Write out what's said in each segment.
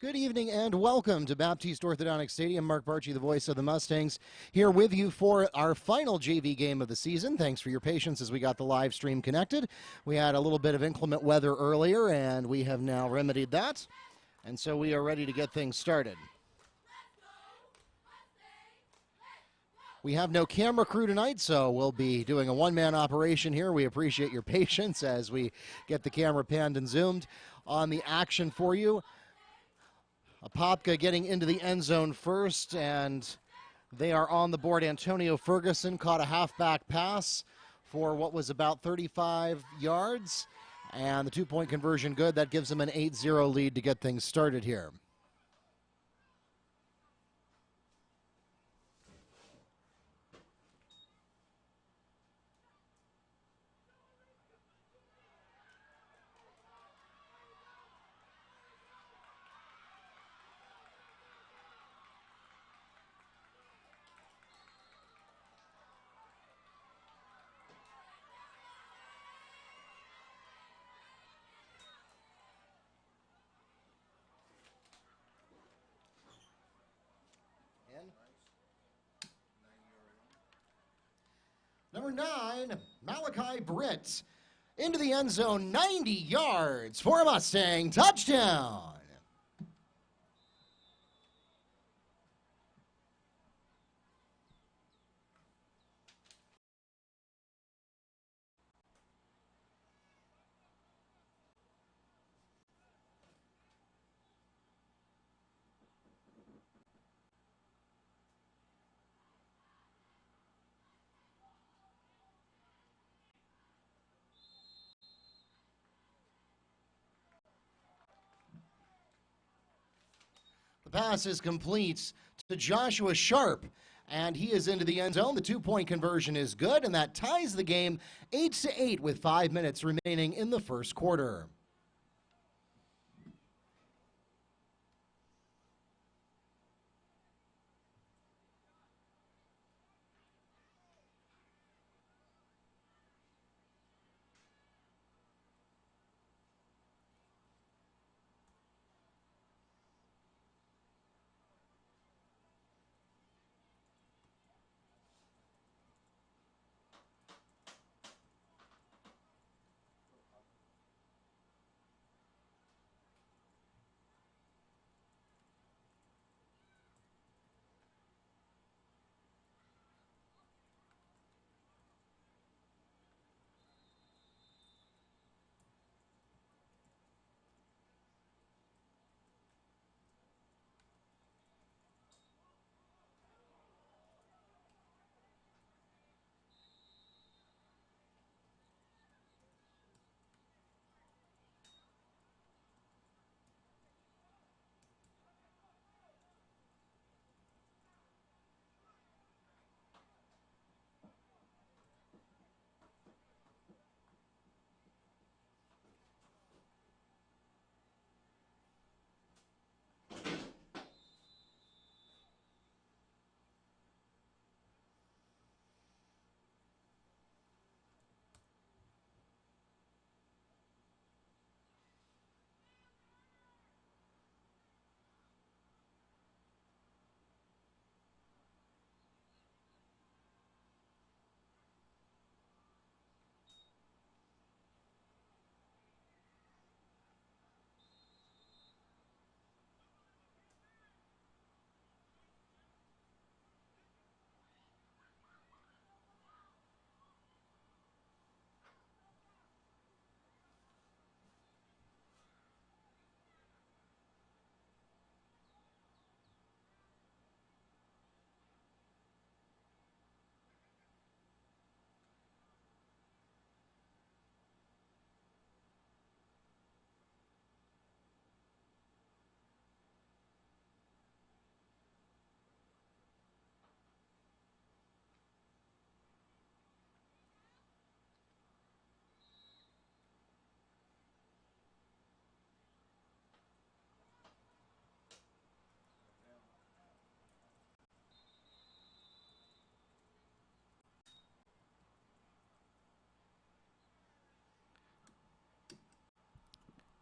Good evening and welcome to Baptiste Orthodontic Stadium. Mark Barchi, the voice of the Mustangs, here with you for our final JV game of the season. Thanks for your patience as we got the live stream connected. We had a little bit of inclement weather earlier, and we have now remedied that. And so we are ready to get things started. We have no camera crew tonight, so we'll be doing a one-man operation here. We appreciate your patience as we get the camera panned and zoomed on the action for you. Apopka getting into the end zone first, and they are on the board. Antonio Ferguson caught a halfback pass for what was about 35 yards, and the two-point conversion good. That gives them an 8-0 lead to get things started here. Number 9, Malachi Britt, into the end zone, 90 yards for a Mustang touchdown. The pass is complete to Joshua Sharp, and he is into the end zone. The two-point conversion is good, and that ties the game 8-8 with 5 minutes remaining in the first quarter.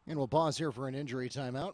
And we'll pause here for an injury timeout.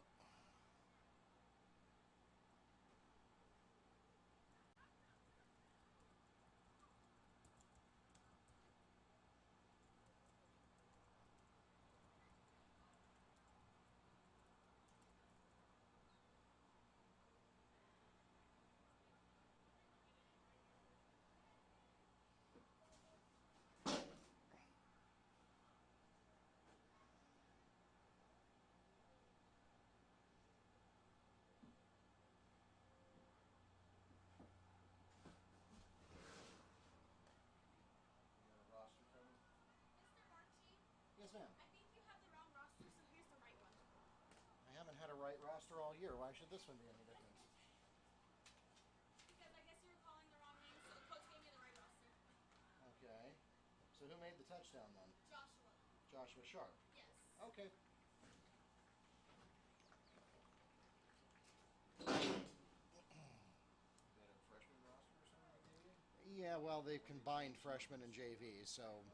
Yes, ma'am. I think you have the wrong roster, so here's the right one. I haven't had a right roster all year. Why should this one be any different? Because I guess you were calling the wrong name, so coach gave me the right roster. Okay. So who made the touchdown then? Joshua. Joshua Sharp. Yes. Okay. Freshman roster or something like maybe? Yeah, well, they've combined freshmen and JV, so.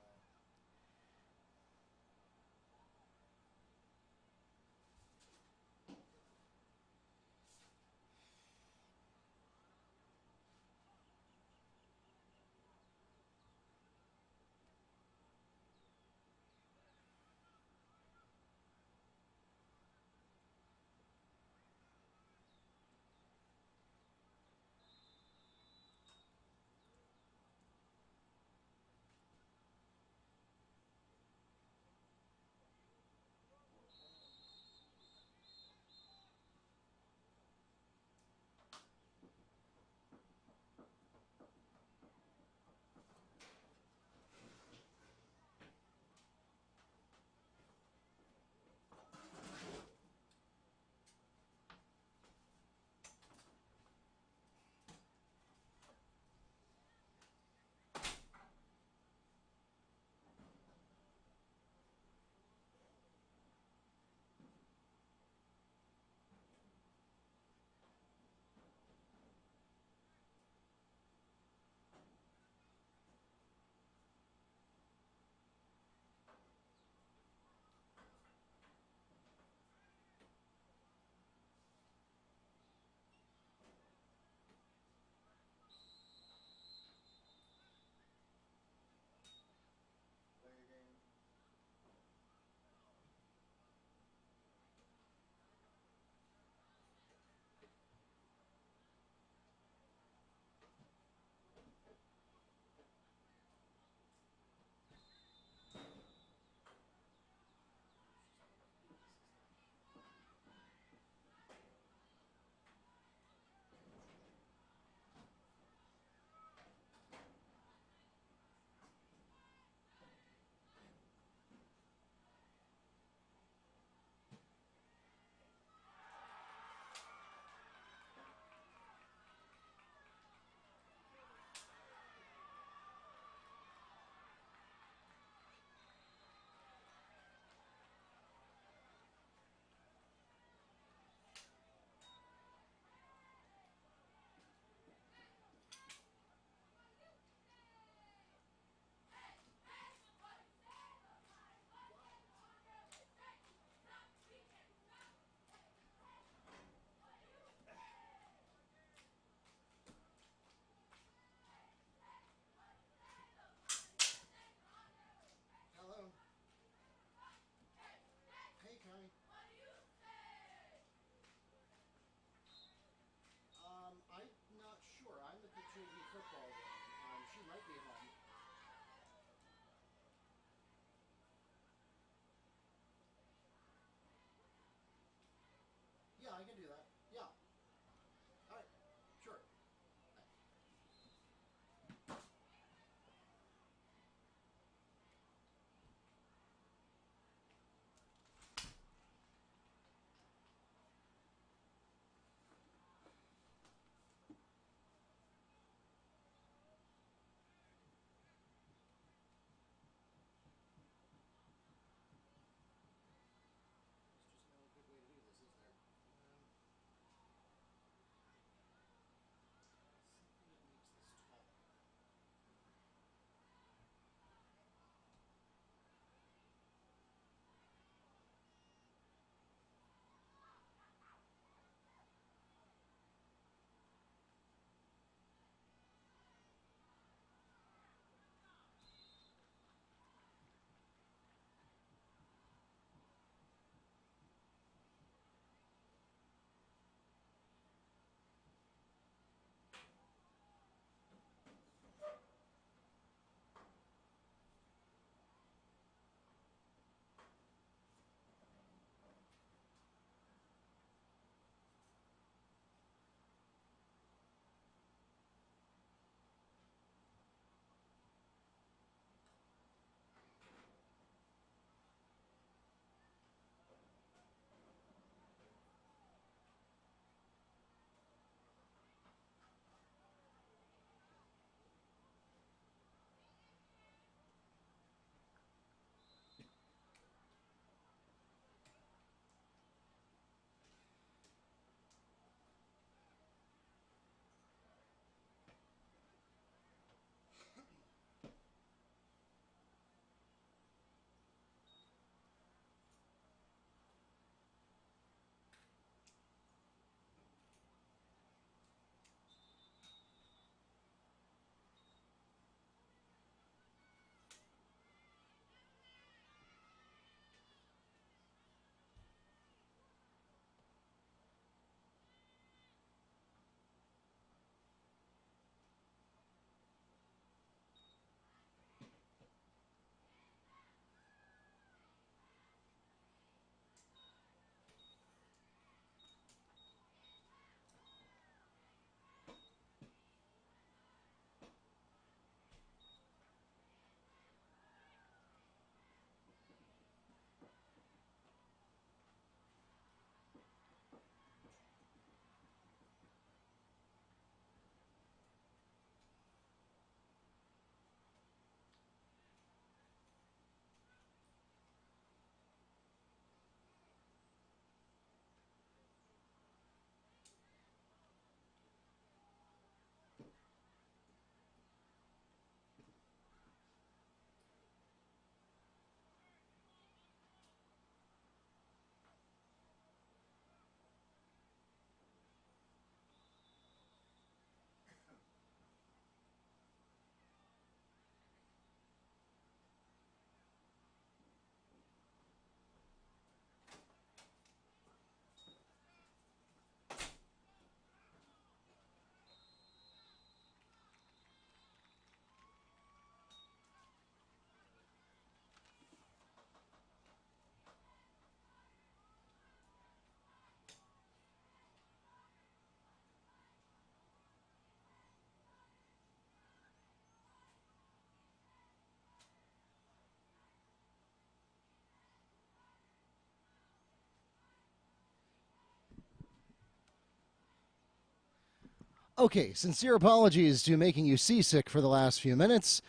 Okay, sincere apologies to making you seasick for the last few minutes,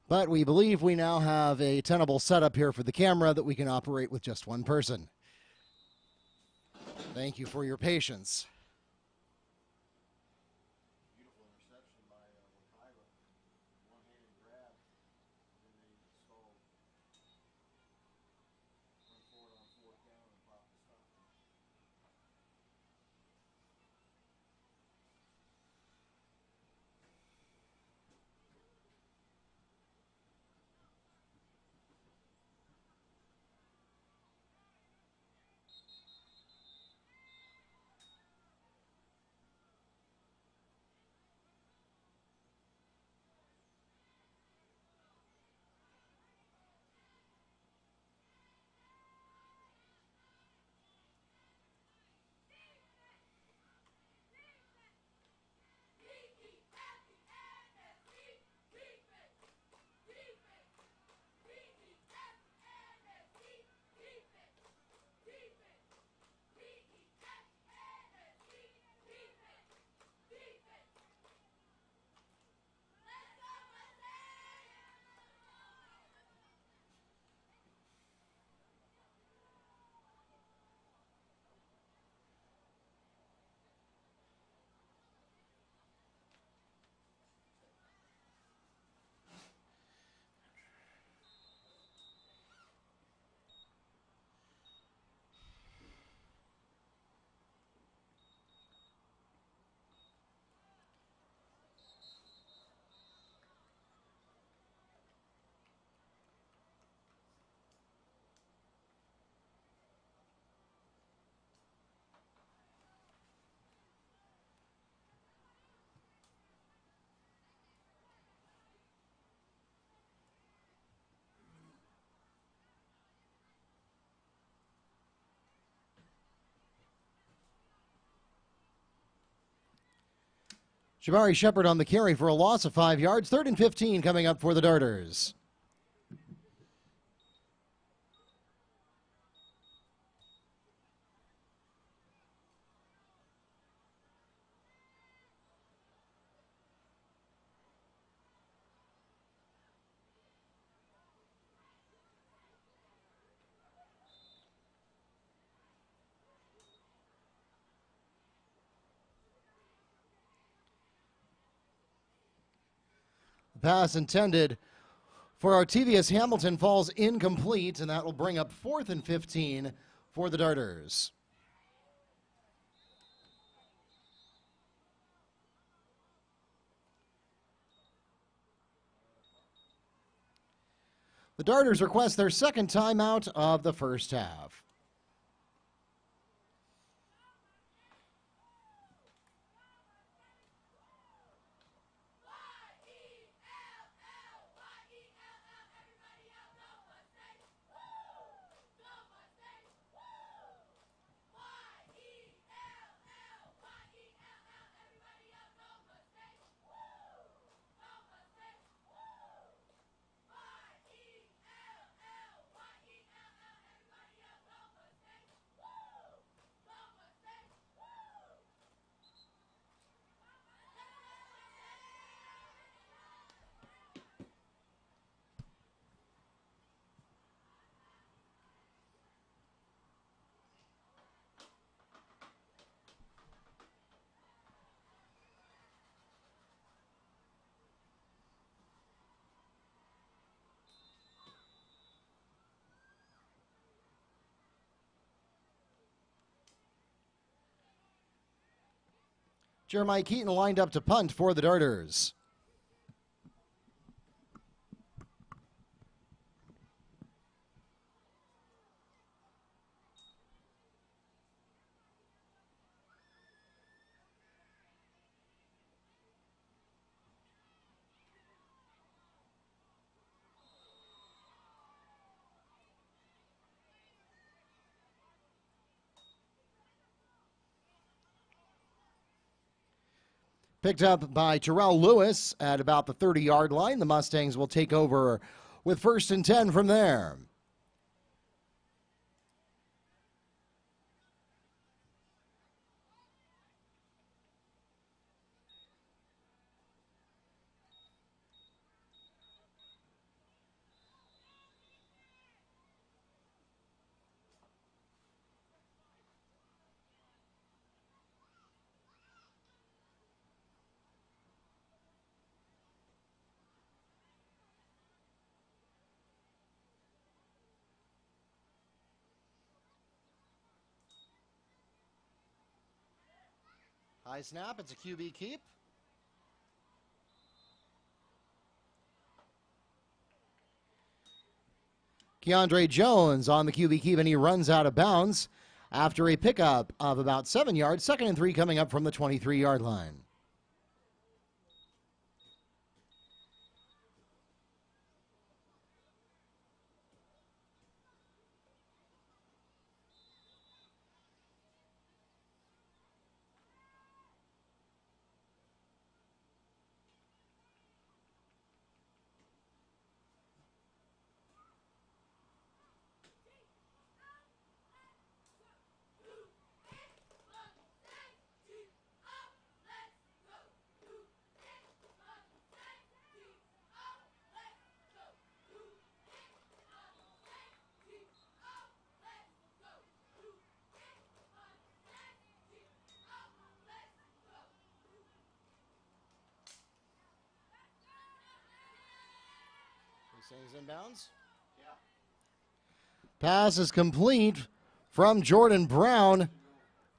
but we believe we now have a tenable setup here for the camera that we can operate with just one person. Thank you for your patience. Beautiful interception by Wekiva. One-handed grab, and then they stalled. Went forward on fourth down and popped the stop. Jabari Shepard on the carry for a loss of 5 yards. 3rd and 15 coming up for the Darters. Pass intended for Artevius Hamilton falls incomplete, and that will bring up 4th and 15 for the Darters. The Darters request their second timeout of the first half. Jeremiah Keaton lined up to punt for the Darters. Picked up by Terrell Lewis at about the 30-yard line. The Mustangs will take over with 1st and 10 from there. High snap. It's a QB keep. Keandre Jones on the QB keep, and he runs out of bounds after a pickup of about 7 yards. 2nd and 3 coming up from the 23-yard line. Mustangs inbounds. Pass is complete from Jordan Brown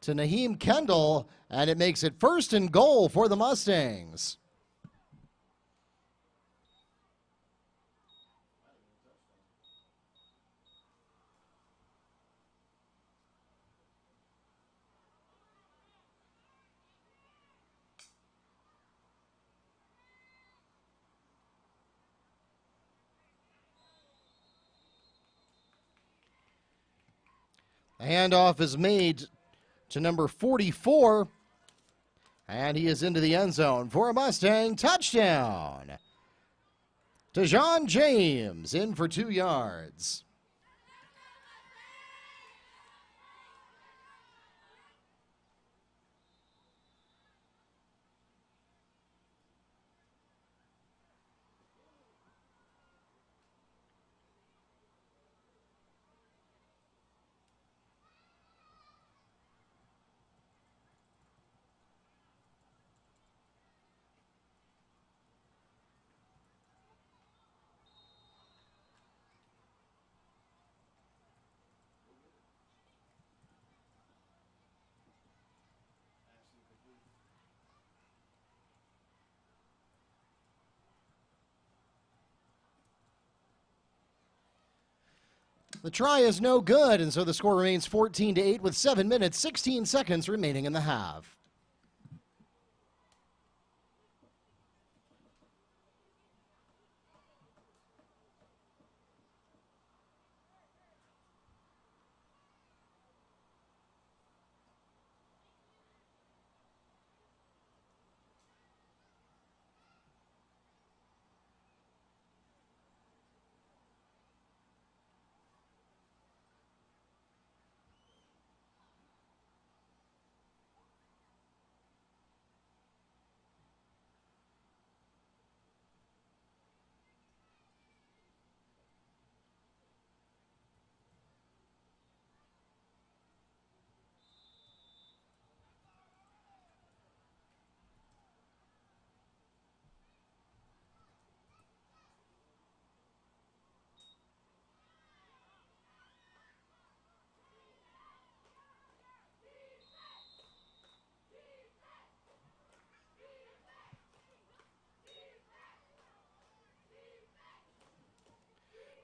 to Naheem Kendall, and it makes it 1st and goal for the Mustangs. The handoff is made to number 44, and he is into the end zone for a Mustang touchdown. DeJohn James in for 2 yards. The try is no good, and so the score remains 14-8 with 7 minutes, 16 seconds remaining in the half.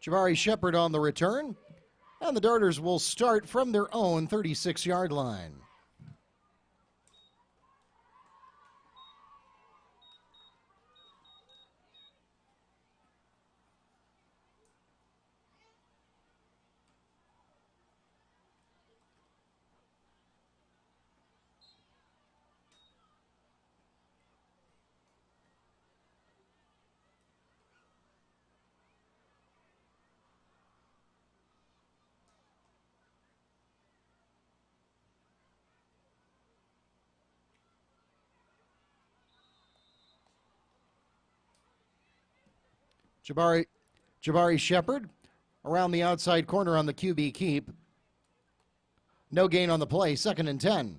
Jabari Shepard on the return, and the Darters will start from their own 36-yard line. Jabari Shepard around the outside corner on the QB keep. No gain on the play, 2nd and 10.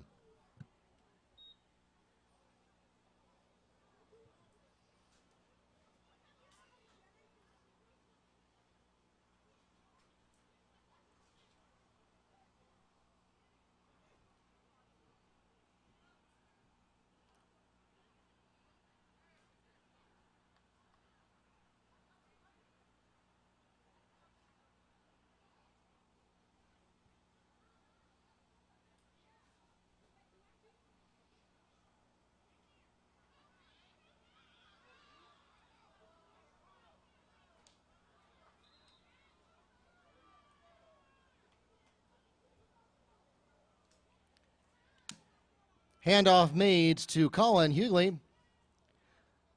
Handoff made to Colin Hughley.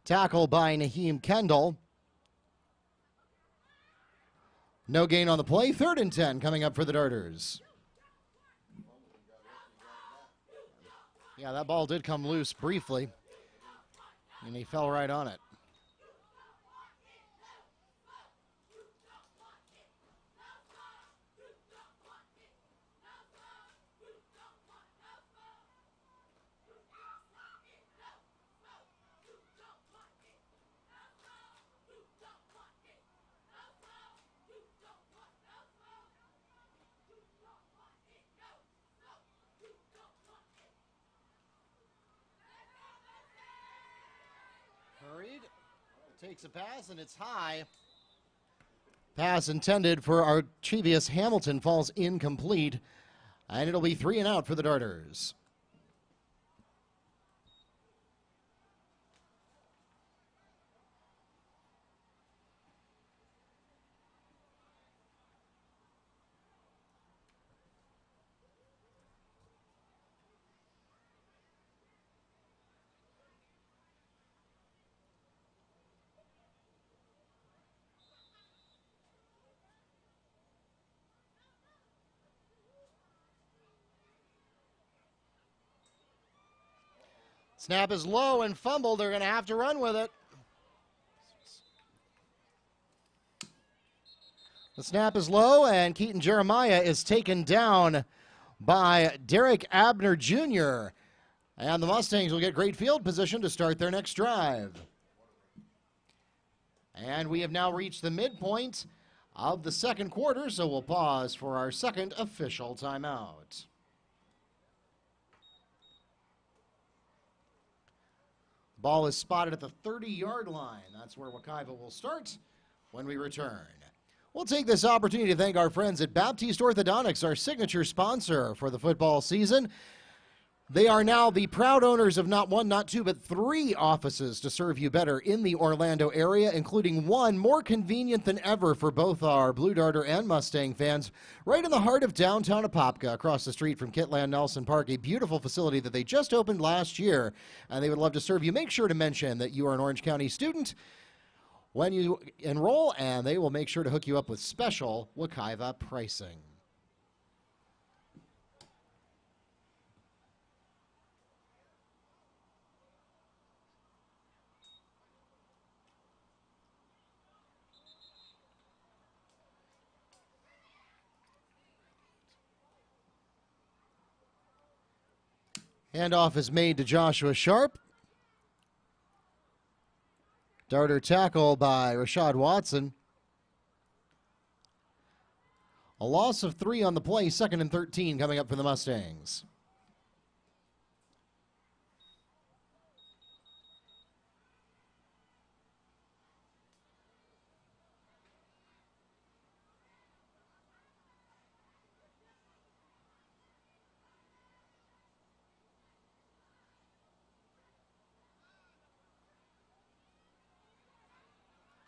Tackle by Naheem Kendall. No gain on the play. 3rd and 10 coming up for the Darters. Yeah, that ball did come loose briefly, and he fell right on it. Hurried, takes a pass, and it's high. Pass intended for Archivius Hamilton falls incomplete, and it'll be 3 and out for the Darters. Snap is low and fumbled. They're going to have to run with it. The snap is low, and Keaton Jeremiah is taken down by Derek Abner Jr. And the Mustangs will get great field position to start their next drive. And we have now reached the midpoint of the second quarter, so we'll pause for our second official timeout. Ball is spotted at the 30-yard line. That's where Wekiva will start when we return. We'll take this opportunity to thank our friends at Baptiste Orthodontics, our signature sponsor for the football season. They are now the proud owners of not 1, not 2, but 3 offices to serve you better in the Orlando area, including one more convenient than ever for both our Blue Darter and Mustang fans, right in the heart of downtown Apopka, across the street from Kitland Nelson Park, a beautiful facility that they just opened last year, and they would love to serve you. Make sure to mention that you are an Orange County student when you enroll, and they will make sure to hook you up with special Wekiva pricing. Handoff is made to Joshua Sharp. Darter tackle by Rashad Watson. A loss of 3 on the play, 2nd and 13 coming up for the Mustangs.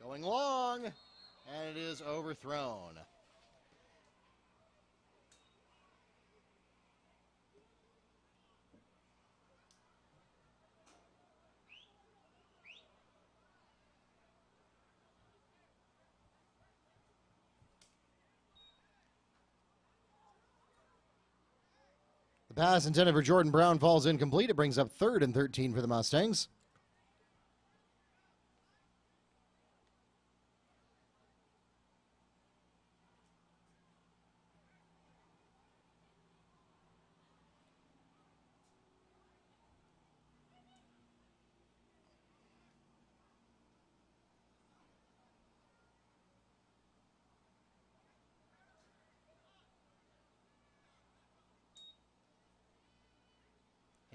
Going long, and it is overthrown. The pass intended for Jordan Brown falls incomplete. It brings up 3rd and 13 for the Mustangs.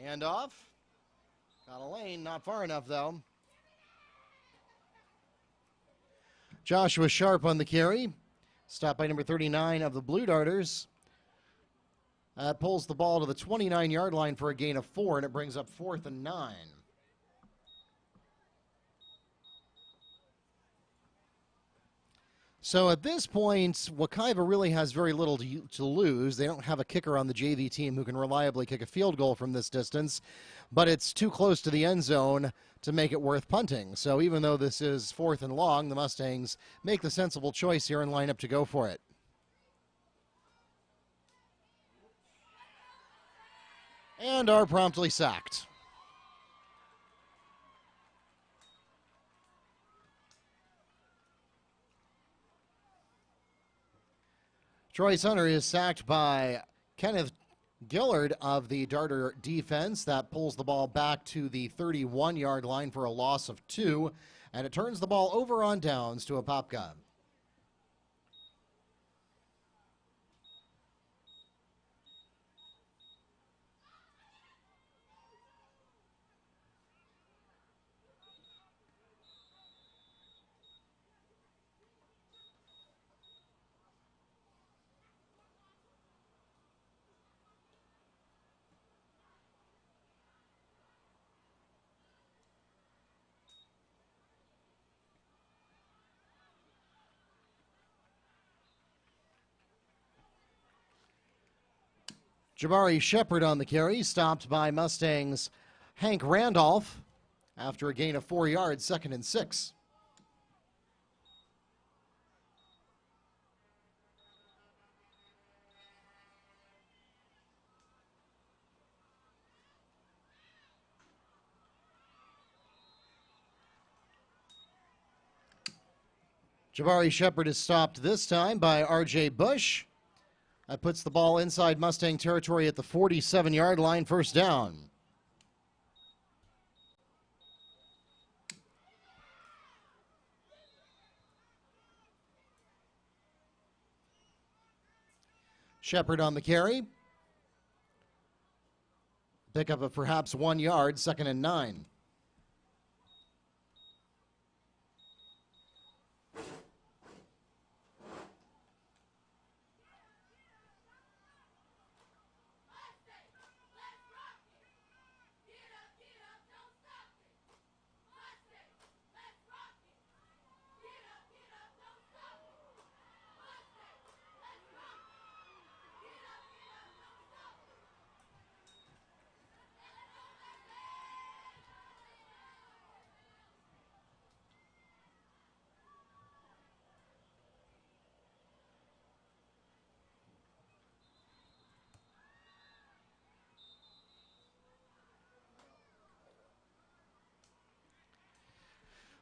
Handoff. Got a lane, not far enough though. Joshua Sharp on the carry. Stopped by number 39 of the Blue Darters. Pulls the ball to the 29-yard line for a gain of 4, and it brings up 4th and 9. So at this point, Wekiva really has very little to lose. They don't have a kicker on the JV team who can reliably kick a field goal from this distance, but it's too close to the end zone to make it worth punting. So even though this is 4th and long, the Mustangs make the sensible choice here and line up to go for it. And are promptly sacked. Troy Hunter is sacked by Kenneth Gillard of the Darter defense. That pulls the ball back to the 31-yard line for a loss of 2, and it turns the ball over on downs to Apopka. Jabari Shepard on the carry, stopped by Mustangs' Hank Randolph after a gain of 4 yards, 2nd and 6. Jabari Shepard is stopped this time by R.J. Bush. That puts the ball inside Mustang territory at the 47-yard line, 1st down. Shepard on the carry. Pickup of perhaps 1 yard, 2nd and 9.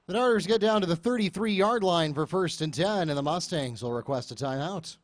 The Darters get down to the 33-yard line for 1st and 10, and the Mustangs will request a timeout.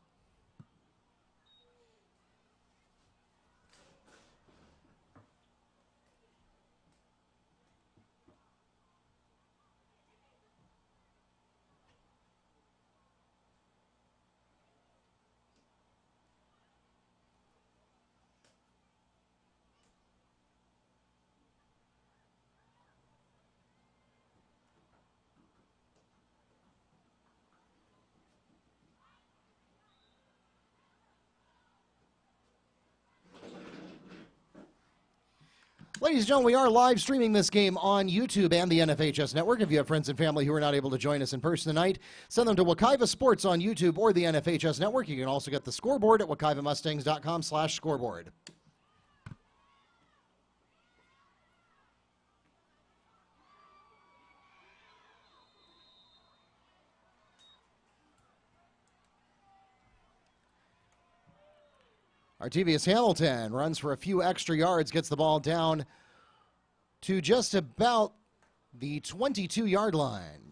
Ladies and gentlemen, we are live streaming this game on YouTube and the NFHS Network. If you have friends and family who are not able to join us in person tonight, send them to Wekiva Sports on YouTube or the NFHS Network. You can also get the scoreboard at wekivamustangs.com/scoreboard. Artevius Hamilton runs for a few extra yards, gets the ball down to just about the 22-yard line.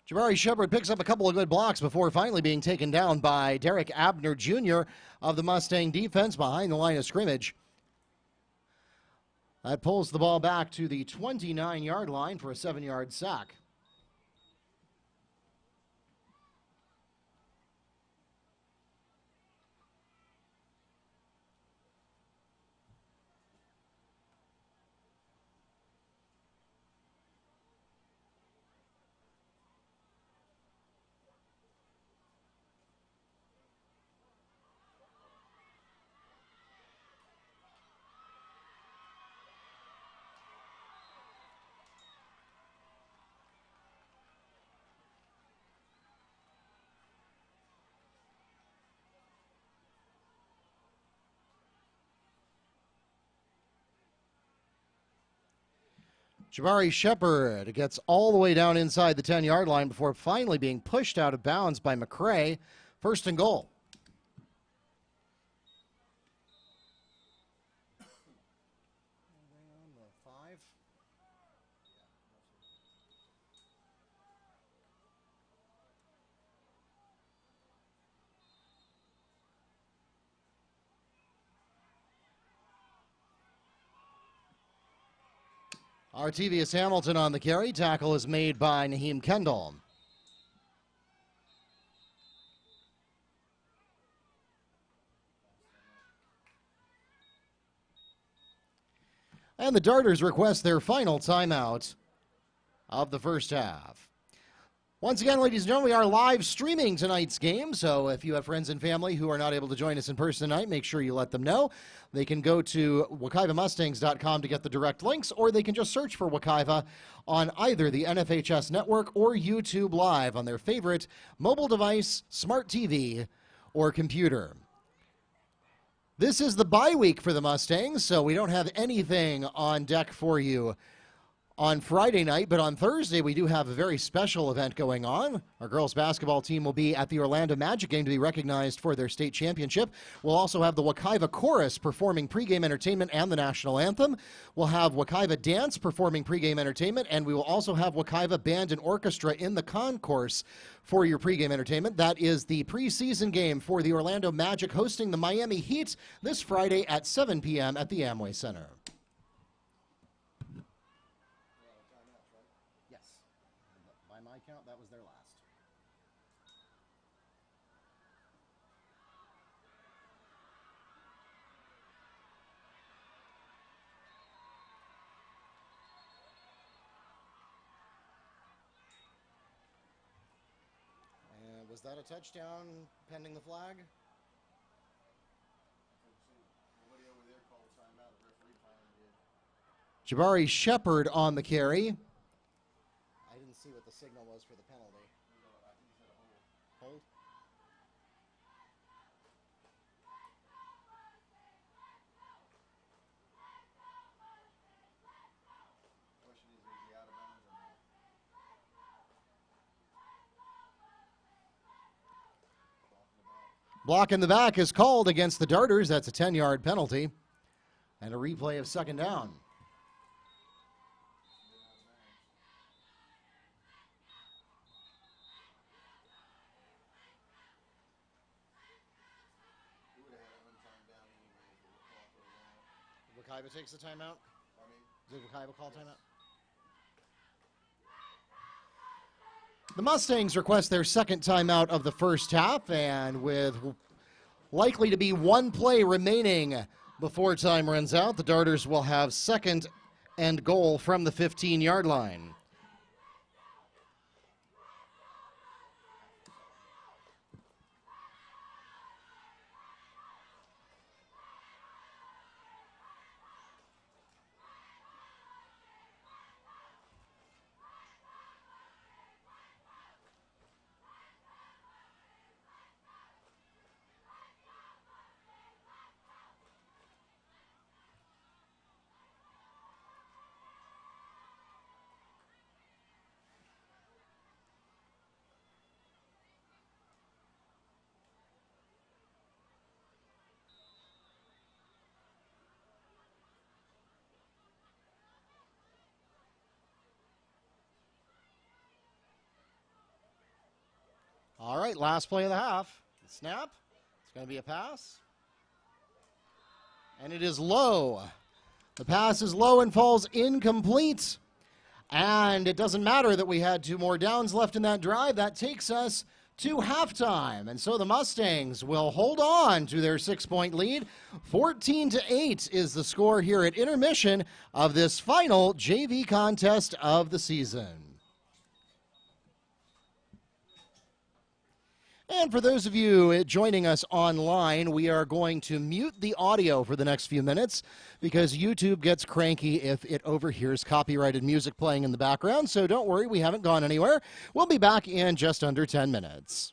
Jabari Shepard picks up a couple of good blocks before finally being taken down by Derek Abner Jr. of the Mustang defense behind the line of scrimmage. That pulls the ball back to the 29-yard line for a 7-yard sack. Jabari Shepard gets all the way down inside the 10-yard line before finally being pushed out of bounds by McCray. First and goal. Artevius Hamilton on the carry. Tackle is made by Naheem Kendall. And the Darters request their final timeout of the first half. Once again, ladies and gentlemen, we are live streaming tonight's game, so if you have friends and family who are not able to join us in person tonight, make sure you let them know. They can go to WekivaMustangs.com to get the direct links, or they can just search for Wekiva on either the NFHS Network or YouTube Live on their favorite mobile device, smart TV, or computer. This is the bye week for the Mustangs, so we don't have anything on deck for you on Friday night, but on Thursday we do have a very special event going on. Our girls basketball team will be at the Orlando Magic game to be recognized for their state championship. We'll also have the Wekiva Chorus performing pregame entertainment and the national anthem. We'll have Wekiva Dance performing pregame entertainment, and we will also have Wekiva Band and Orchestra in the concourse for your pregame entertainment. That is the preseason game for the Orlando Magic hosting the Miami Heat this Friday at 7 p.m. at the Amway Center. Count, that was their last. And was that a touchdown pending the flag? Jabari Shepard on the carry. See what the signal was for the penalty. Hold. Block in the back is called against the Darters. That's a 10-yard penalty. And a replay of second down. Wekiva takes the timeout. Did Wekiva call timeout? The Mustangs request their second timeout of the first half, and with likely to be one play remaining before time runs out, the Darters will have second and goal from the 15-yard line. All right, last play of the half. The snap. It's going to be a pass. And it is low. The pass is low and falls incomplete. And it doesn't matter that we had 2 more downs left in that drive. That takes us to halftime. And so the Mustangs will hold on to their 6-point lead. 14-8 is the score here at intermission of this final JV contest of the season. And for those of you joining us online, we are going to mute the audio for the next few minutes because YouTube gets cranky if it overhears copyrighted music playing in the background. So don't worry, we haven't gone anywhere. We'll be back in just under 10 minutes.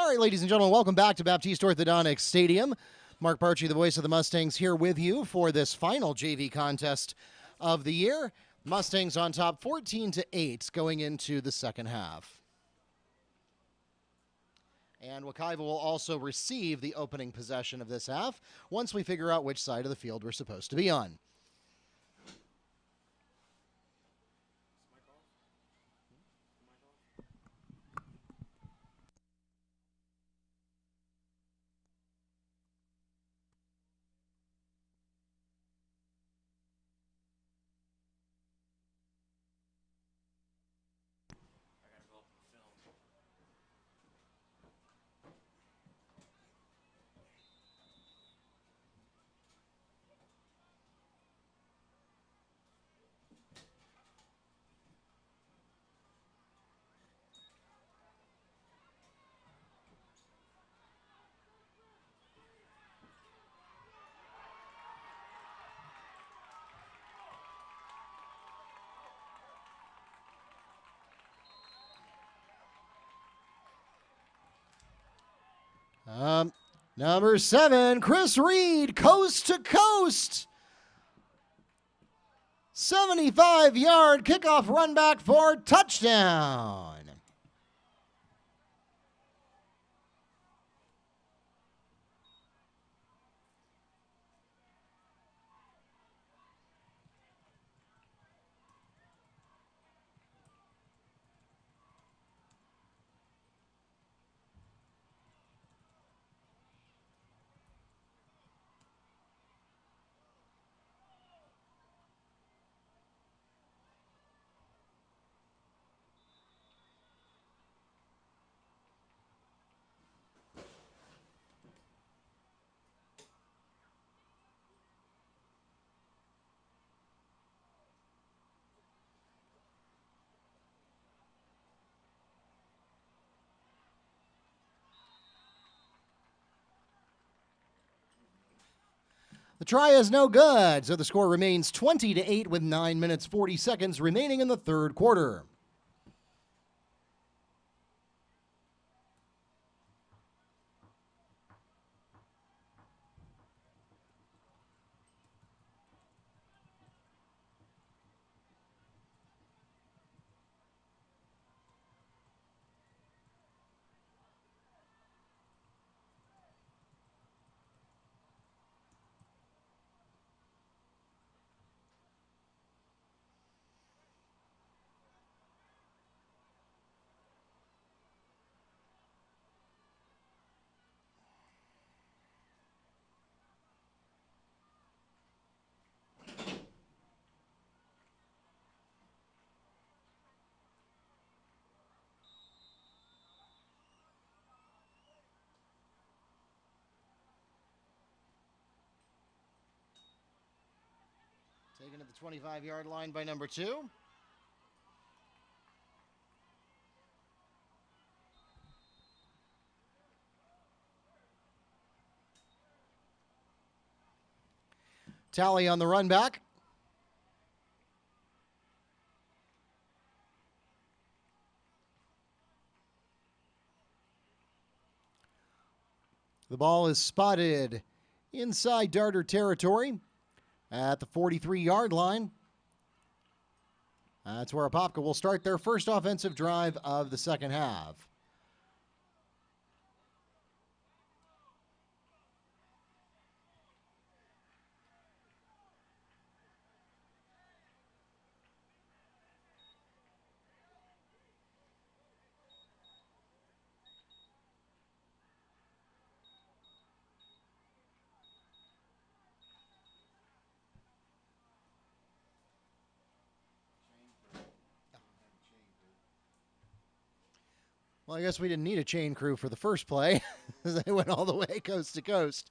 All right, ladies and gentlemen, welcome back to Baptiste Orthodontics Stadium. Mark Barchi, the voice of the Mustangs, here with you for this final JV contest of the year. Mustangs on top 14-8 going into the second half. And Wekiva will also receive the opening possession of this half once we figure out which side of the field we're supposed to be on. Number 7, Chris Reed, coast to coast. 75-yard kickoff run back for touchdown. The try is no good, so the score remains 20-8 with 9 minutes 40 seconds remaining in the third quarter. Taken to the 25-yard line by number 2. Tally on the run back. The ball is spotted inside Darter territory at the 43-yard line. That's where Apopka will start their first offensive drive of the second half. Well, I guess we didn't need a chain crew for the first play. They went all the way coast to coast.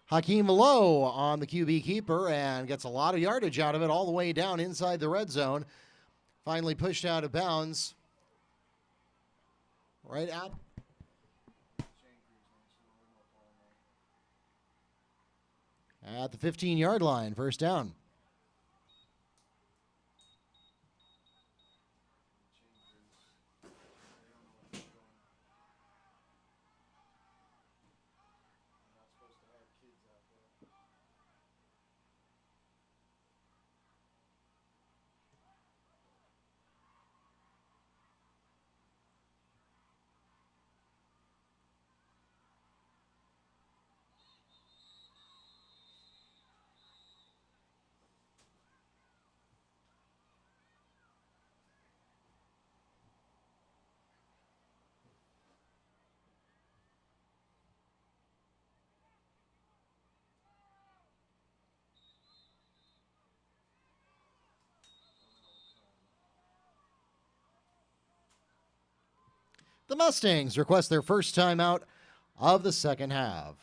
Hakeem Lowe on the QB keeper and gets a lot of yardage out of it all the way down inside the red zone. Finally pushed out of bounds. Right at the 15-yard line, first down. The Mustangs request their first timeout of the second half.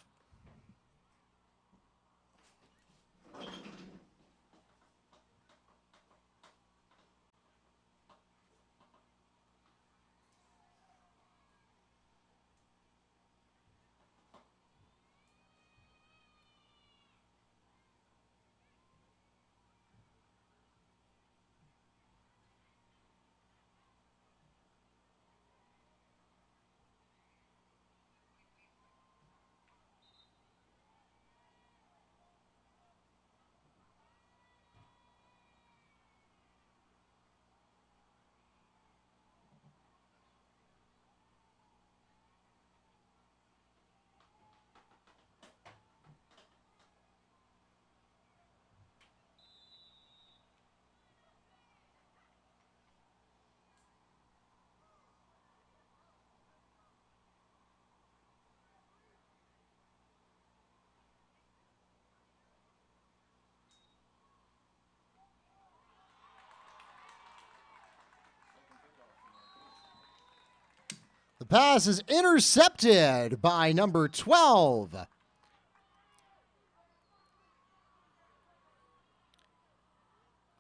The pass is intercepted by number 12.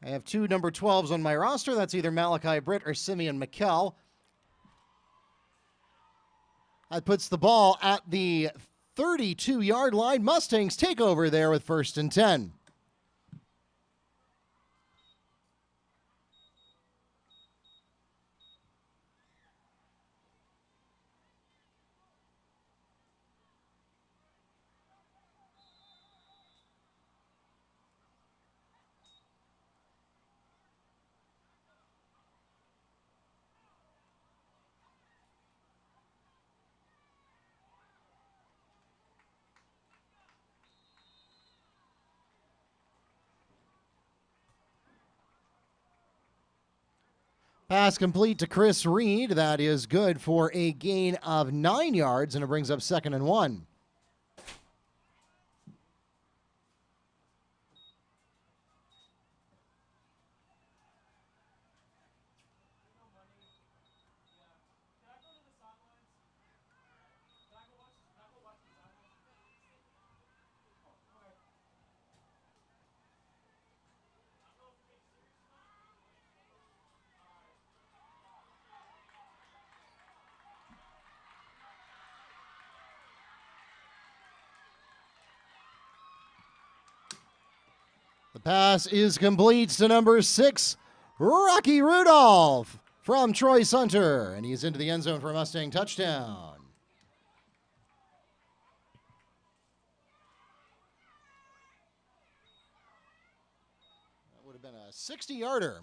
I have two number 12s on my roster. That's either Malachi Britt or Simeon McKell. That puts the ball at the 32-yard line. Mustangs take over there with 1st and 10. Pass complete to Chris Reed. That is good for a gain of 9 yards, and it brings up 2nd and 1. The pass is complete to number 6, Rocky Rudolph from Troy Sunter, and he's into the end zone for a Mustang touchdown. That would have been a 60-yarder.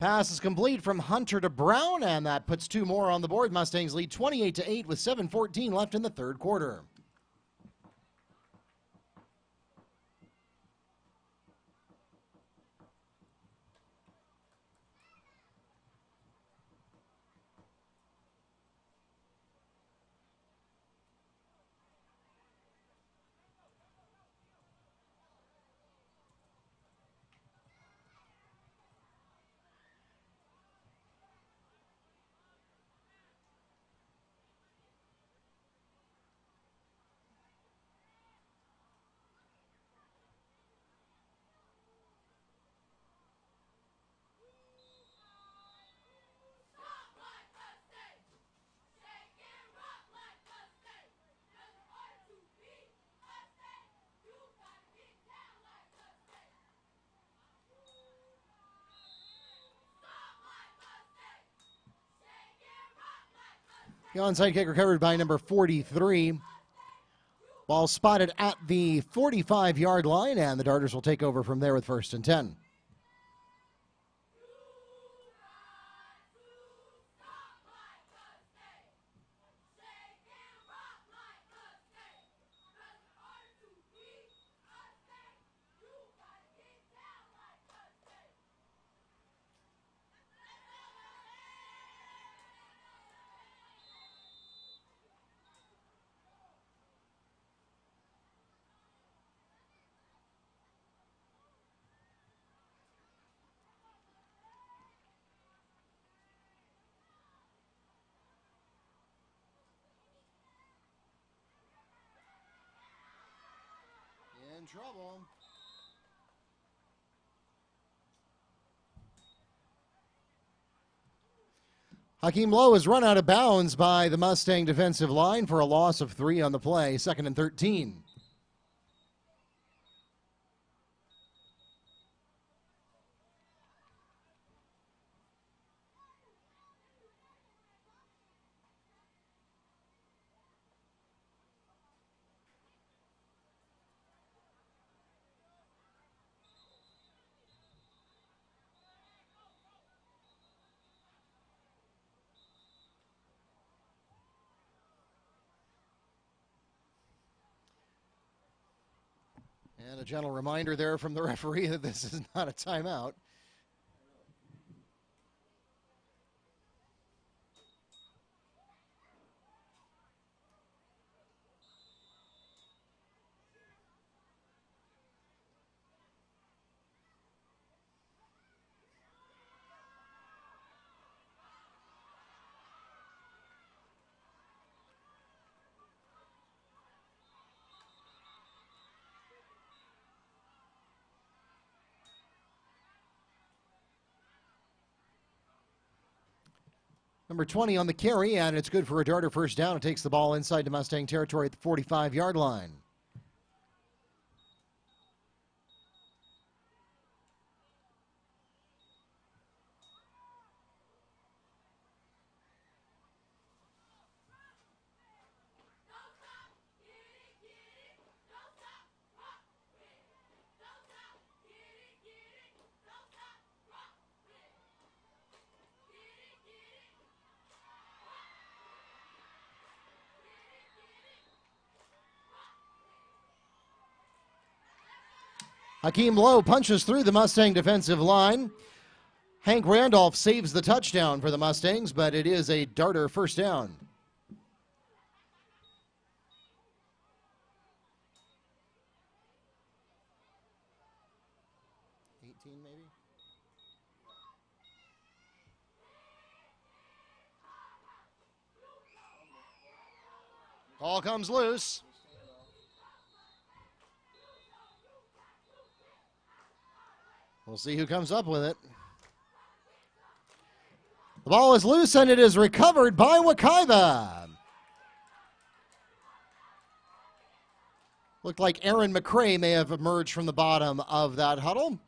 Pass is complete from Hunter to Brown, and that puts 2 more on the board. Mustangs lead 28-8 with 7:14 left in the third quarter. The onside kick recovered by number 43. Ball spotted at the 45-yard line, and the Darters will take over from there with 1st and 10. In trouble. Hakeem Lowe is run out of bounds by the Mustang defensive line for a loss of 3 on the play, 2nd and 13. And a gentle reminder there from the referee that this is not a timeout. Number 20 on the carry, and it's good for a Darter first down. It takes the ball inside to Mustang territory at the 45-yard line. Hakeem Lowe punches through the Mustang defensive line. Hank Randolph saves the touchdown for the Mustangs, but it is a Darter first down. Maybe. Ball comes loose. We'll see who comes up with it. The ball is loose and it is recovered by Wekiva. Looked like Aaron McCray may have emerged from the bottom of that huddle.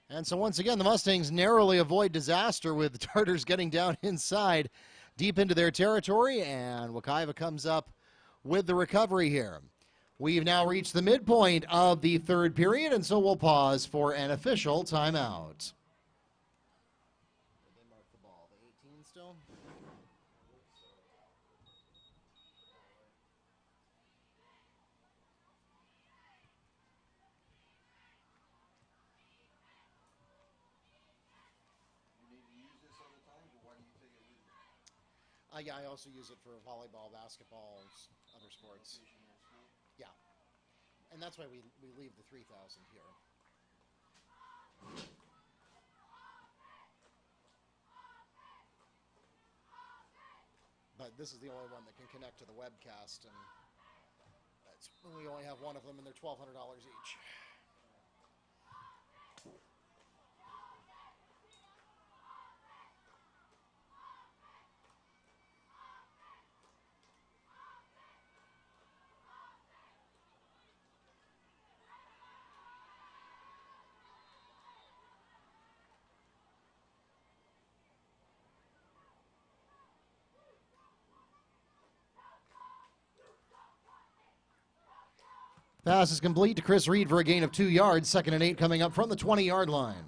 And so once again, the Mustangs narrowly avoid disaster with the Darters getting down inside deep into their territory, and Wekiva comes up with the recovery here. We've now reached the midpoint of the third period, and so we'll pause for an official timeout. Did they mark the ball? The 18 still? You need to use this other times, or why do you take it with you? Yeah, I also use it for volleyball, basketball, other sports. Rotation in school? Yeah. And that's why we leave the 3,000 here. But this is the only one that can connect to the webcast, and we only have one of them, and they're $1,200 each. Pass is complete to Chris Reed for a gain of 2 yards. 2nd and 8 coming up from the 20-yard line.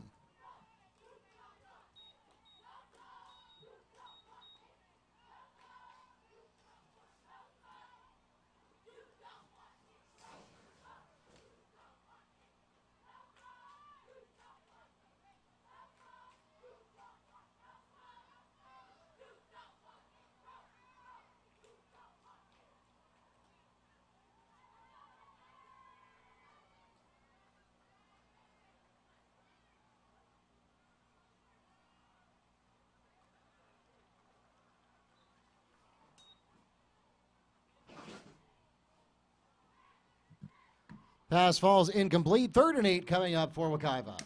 Pass falls incomplete. 3rd and 8 coming up for Wekiva.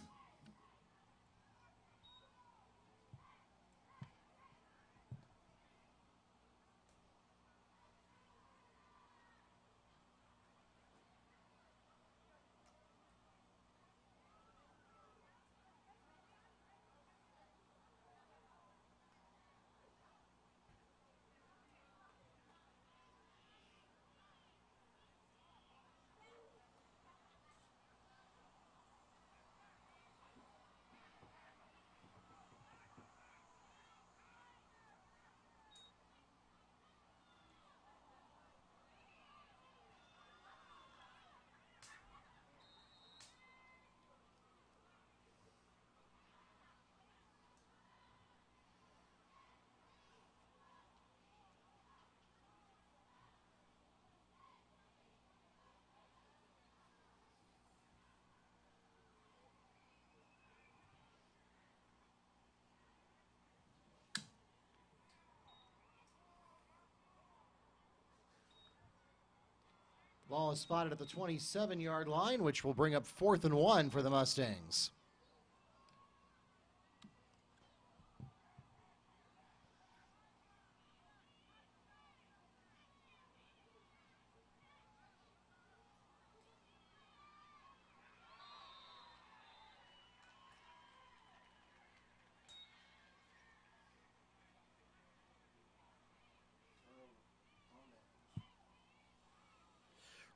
Ball is spotted at the 27-yard line, which will bring up 4th and 1 for the Mustangs.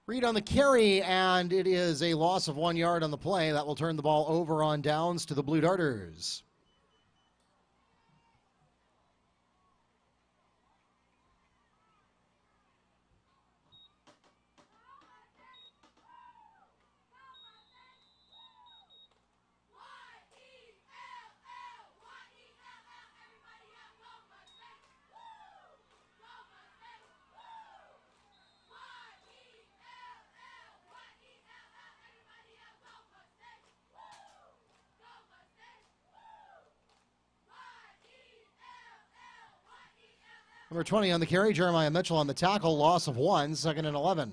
Reed on the carry, and it is a loss of 1 yard on the play. That will turn the ball over on downs to the Blue Darters. Number 20 on the carry, Jeremiah Mitchell on the tackle, loss of 1, 2nd and 11.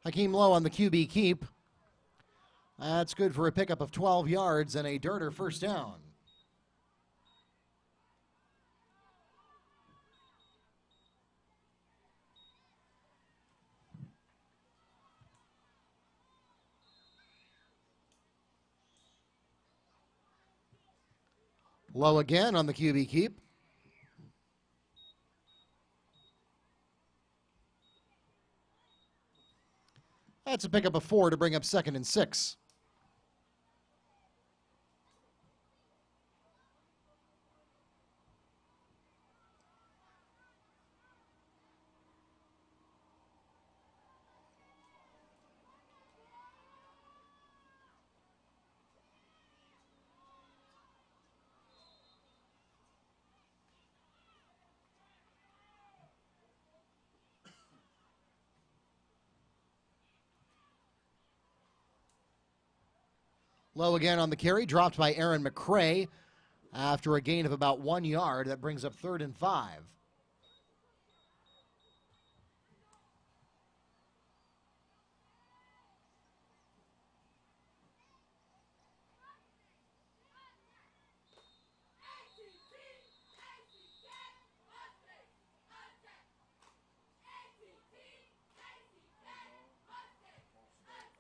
Hakeem Lowe on the QB keep. That's good for a pickup of 12 yards and a Darter first down. Lowe again on the QB keep. That's a pickup of 4 to bring up 2nd and 6. Lowe again on the carry, dropped by Aaron McCray after a gain of about 1 yard. That brings up 3rd and 5.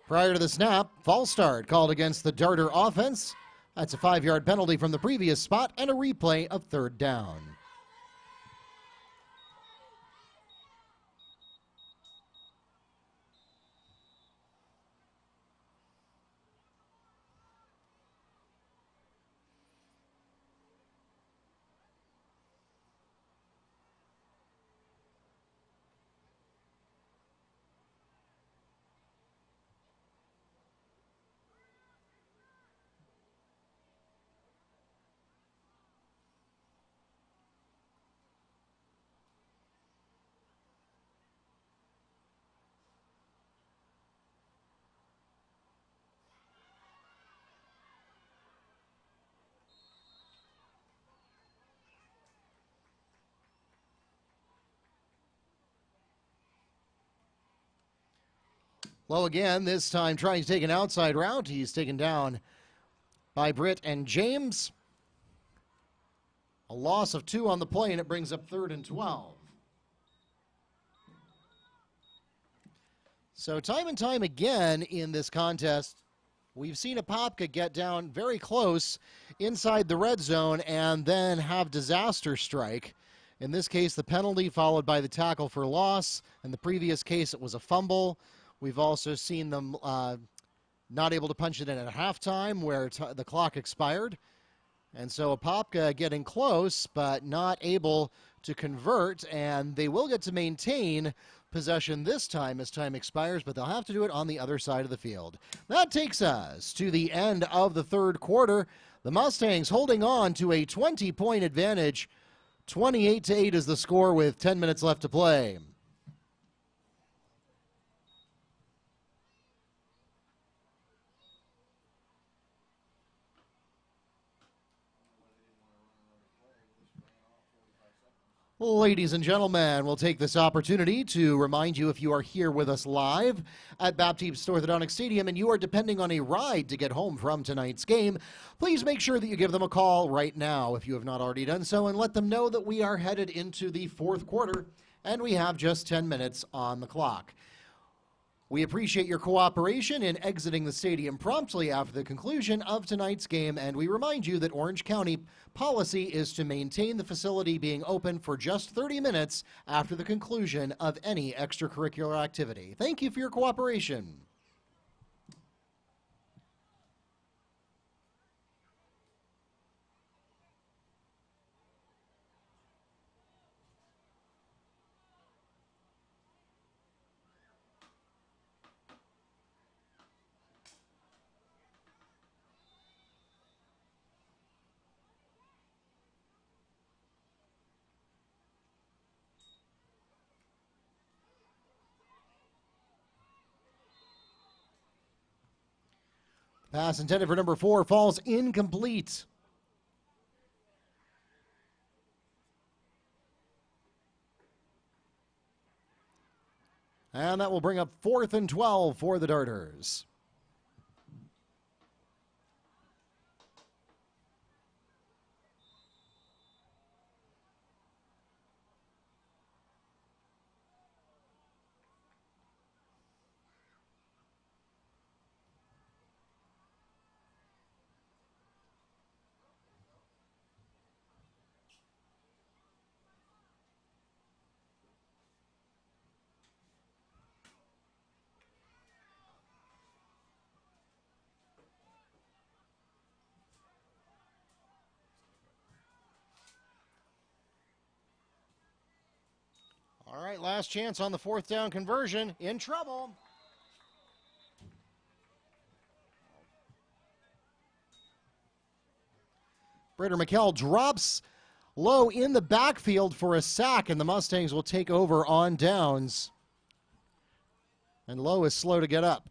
Prior to the snap, false start called against the Darter offense. That's a 5-yard penalty from the previous spot and a replay of 3rd down. Lowe again, this time trying to take an outside route. He's taken down by Britt and James. A loss of 2 on the play, and it brings up 3rd and 12. So time and time again in this contest, we've seen Apopka get down very close inside the red zone and then have disaster strike. In this case, the penalty followed by the tackle for loss. In the previous case, it was a fumble. We've also seen them not able to punch it in at halftime where the clock expired. And so Apopka getting close, but not able to convert, and they will get to maintain possession this time as time expires, but they'll have to do it on the other side of the field. That takes us to the end of the 3rd quarter. The Mustangs holding on to a 20-point advantage. 28-8 is the score with 10 minutes left to play. Ladies and gentlemen, we'll take this opportunity to remind you, if you are here with us live at Baptiste Orthodontic Stadium and you are depending on a ride to get home from tonight's game, please make sure that you give them a call right now if you have not already done so, and let them know that we are headed into the 4th quarter and we have just 10 minutes on the clock. We appreciate your cooperation in exiting the stadium promptly after the conclusion of tonight's game, and we remind you that Orange County policy is to maintain the facility being open for just 30 minutes after the conclusion of any extracurricular activity. Thank you for your cooperation. Pass intended for number 4 falls incomplete. And that will bring up 4th and 12 for the Darters. All right, last chance on the 4th down conversion. In trouble. Brader McKell drops low in the backfield for a sack, and the Mustangs will take over on downs. And Lowe is slow to get up.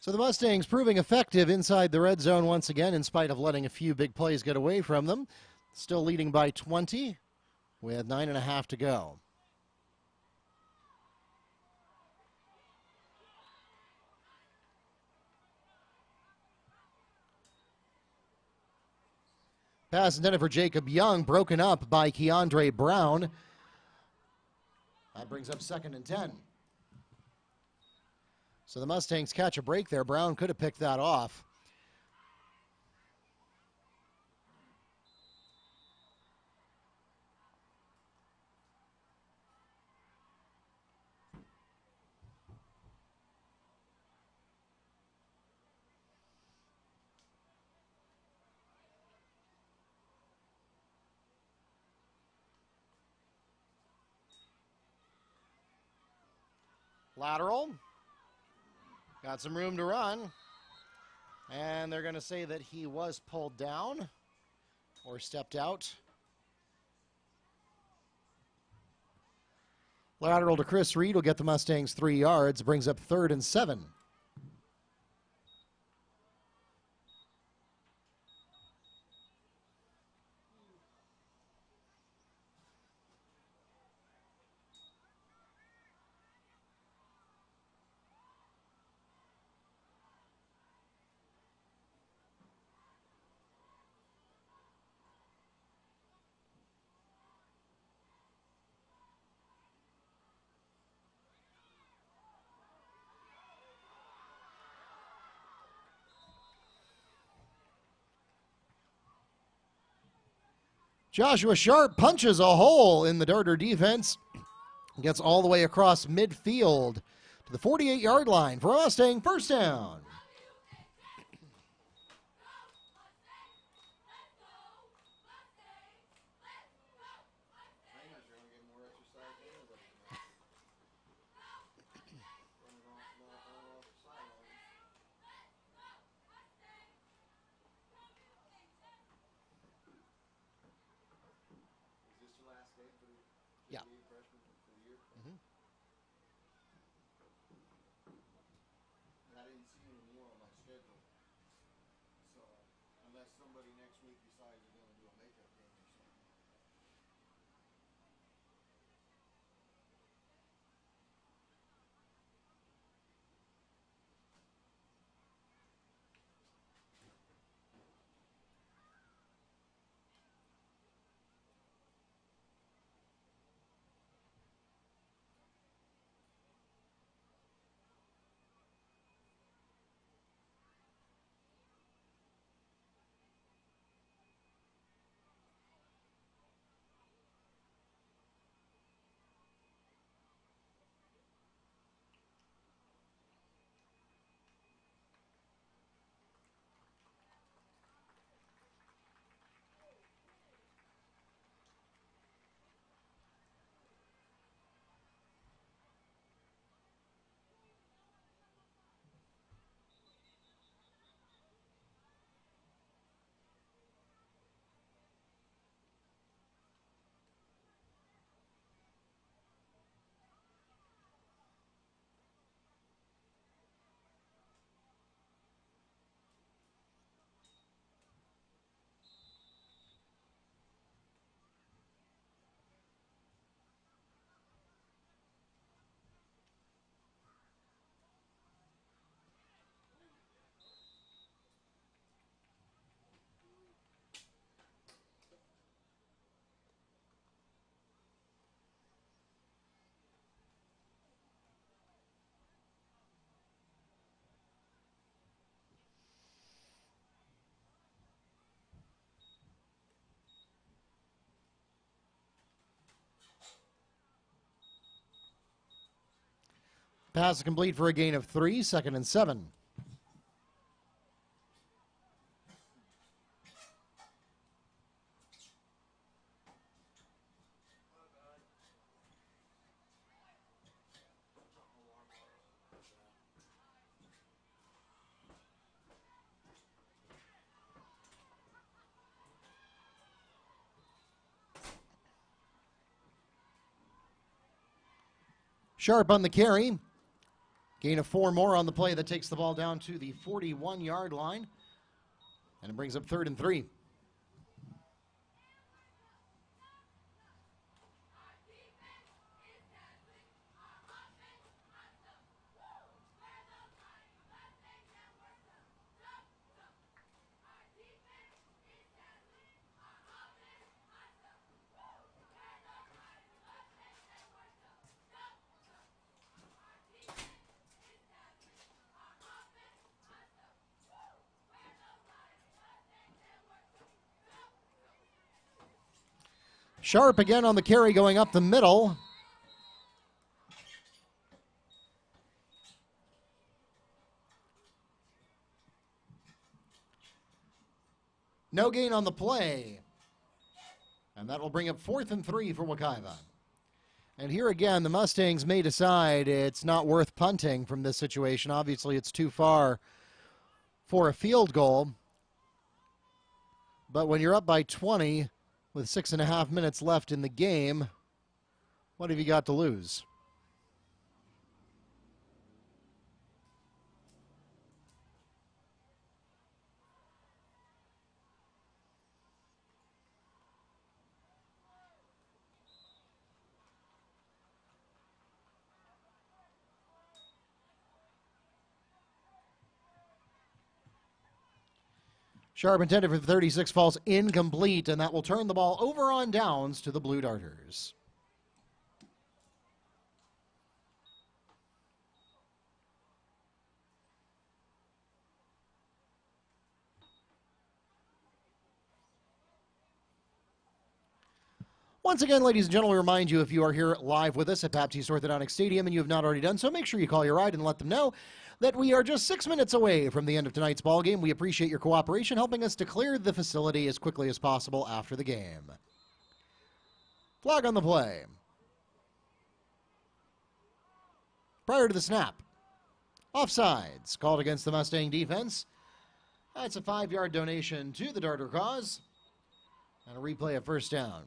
So the Mustangs proving effective inside the red zone once again, in spite of letting a few big plays get away from them. Still leading by 20 with 9.5 to go. Pass intended for Jacob Young, broken up by Keandre Brown. That brings up 2nd and 10. So the Mustangs catch a break there. Brown could have picked that off. Lateral. Got some room to run. And they're going to say that he was pulled down or stepped out. Lateral to Chris Reed will get the Mustangs 3 yards, brings up 3rd and 7. Joshua Sharp punches a hole in the Darter defense. Gets all the way across midfield to the 48-yard line for a Mustang first down. Yeah. schedule. So unless somebody next week decides they're going to do a makeup game or something. Pass is complete for a gain of 3, 2nd and 7. Sharp on the carry. Gain of 4 more on the play that takes the ball down to the 41-yard line. And it brings up 3rd and 3. Sharp again on the carry going up the middle. No gain on the play. And that'll bring up 4th and 3 for Wekiva. And here again, the Mustangs may decide it's not worth punting from this situation. Obviously, it's too far for a field goal. But when you're up by 20 with 6.5 minutes left in the game, what have you got to lose? Sharp intended for 36, falls incomplete, and that will turn the ball over on downs to the Blue Darters. Once again, ladies and gentlemen, we remind you if you are here live with us at Baptiste Orthodontic Stadium and you have not already done so, make sure you call your ride and let them know that we are just 6 minutes away from the end of tonight's ball game. We appreciate your cooperation, helping us to clear the facility as quickly as possible after the game. Flag on the play. Prior to the snap, offsides called against the Mustang defense. That's a 5-yard donation to the Darter cause and a replay of first down.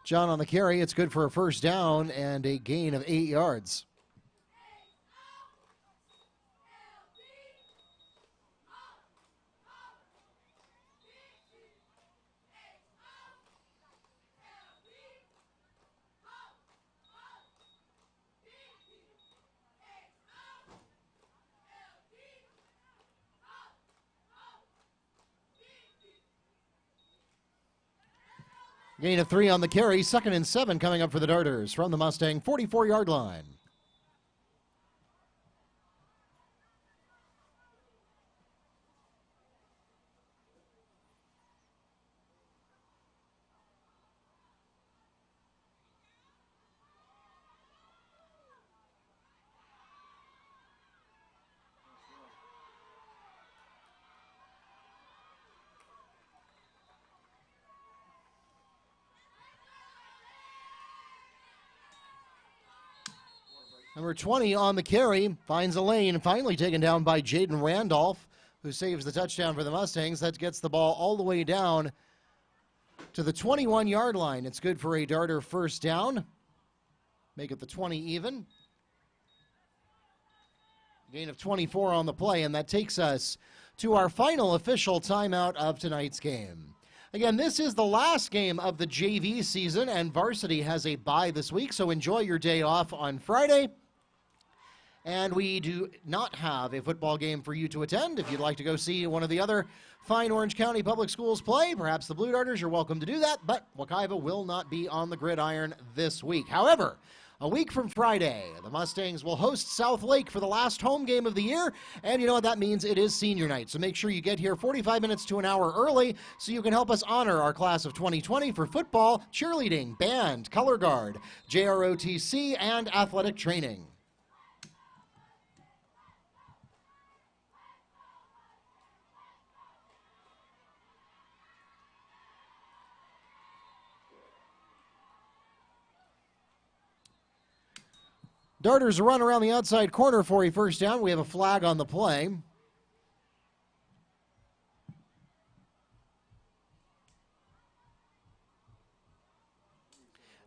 John on the carry. It's good for a first down and a gain of 8 yards. Gain of 3 on the carry. 2nd and 7 coming up for the Darters from the Mustang 44-yard line. Number 20 on the carry, finds a lane, finally taken down by Jaden Randolph, who saves the touchdown for the Mustangs. That gets the ball all the way down to the 21-yard line. It's good for a Darter first down. Make it the 20 even. Gain of 24 on the play, and that takes us to our final official timeout of tonight's game. Again, this is the last game of the JV season, and varsity has a bye this week, so enjoy your day off on Friday. And we do not have a football game for you to attend. If you'd like to go see one of the other fine Orange County Public Schools play, perhaps the Blue Darters, you're welcome to do that, but Wekiva will not be on the gridiron this week. However, a week from Friday, the Mustangs will host South Lake for the last home game of the year, and you know what that means? It is senior night, so make sure you get here 45 minutes to an hour early so you can help us honor our class of 2020 for football, cheerleading, band, color guard, JROTC, and athletic training. Darters run around the outside corner for a first down. We have a flag on the play.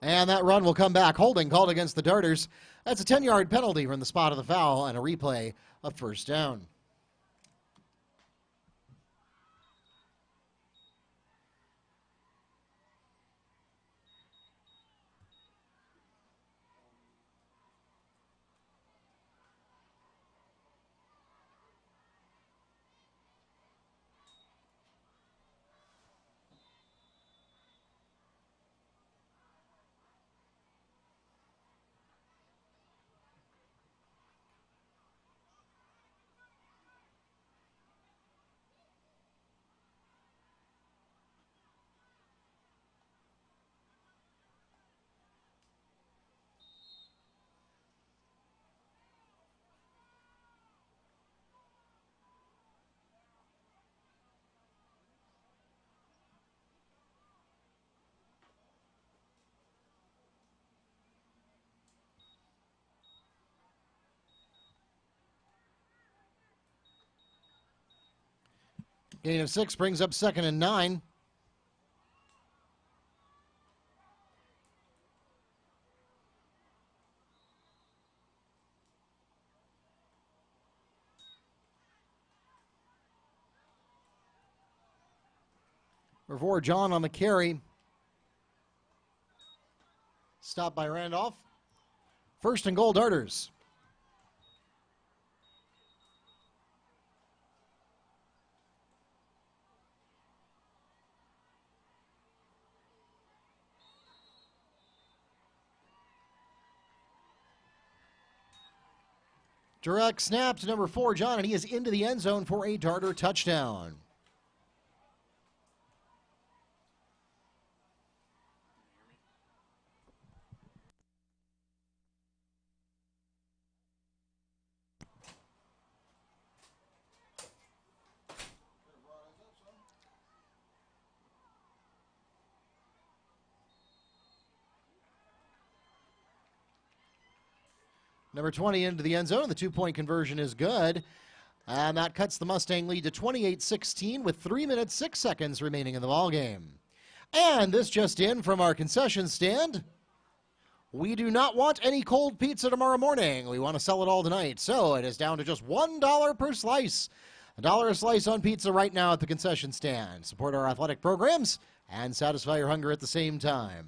And that run will come back. Holding called against the Darters. That's a 10-yard penalty from the spot of the foul and a replay of first down. Gain of 6 brings up 2nd and 9. Number 4, John on the carry. Stopped by Randolph. 1st and goal, Darters. Direct snap to number 4, John, and he is into the end zone for a Darter touchdown. Number 20 into the end zone. The 2-point conversion is good. And that cuts the Mustang lead to 28-16 with 3 minutes, 6 seconds remaining in the ballgame. And this just in from our concession stand. We do not want any cold pizza tomorrow morning. We want to sell it all tonight. So it is down to just $1 per slice. $1 a slice on pizza right now at the concession stand. Support our athletic programs and satisfy your hunger at the same time.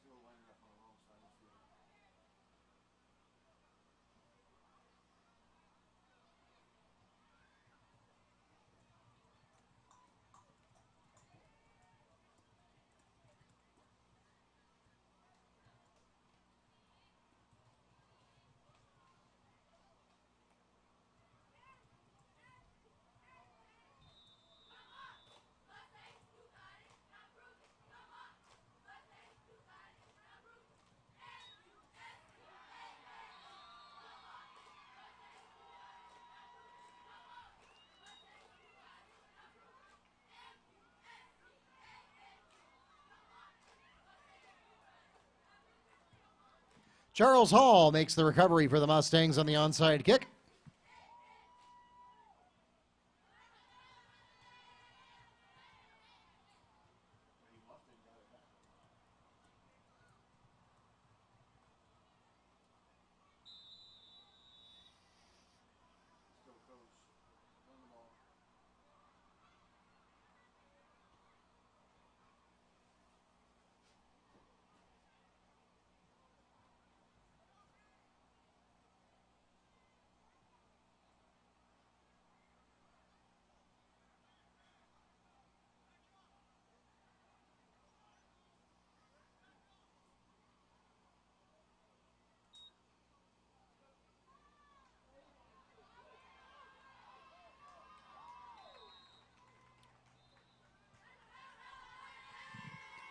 Still lining up on the wrong side of the field. Charles Hall makes the recovery for the Mustangs on the onside kick. Mustang got it back. Still coach. Run the ball.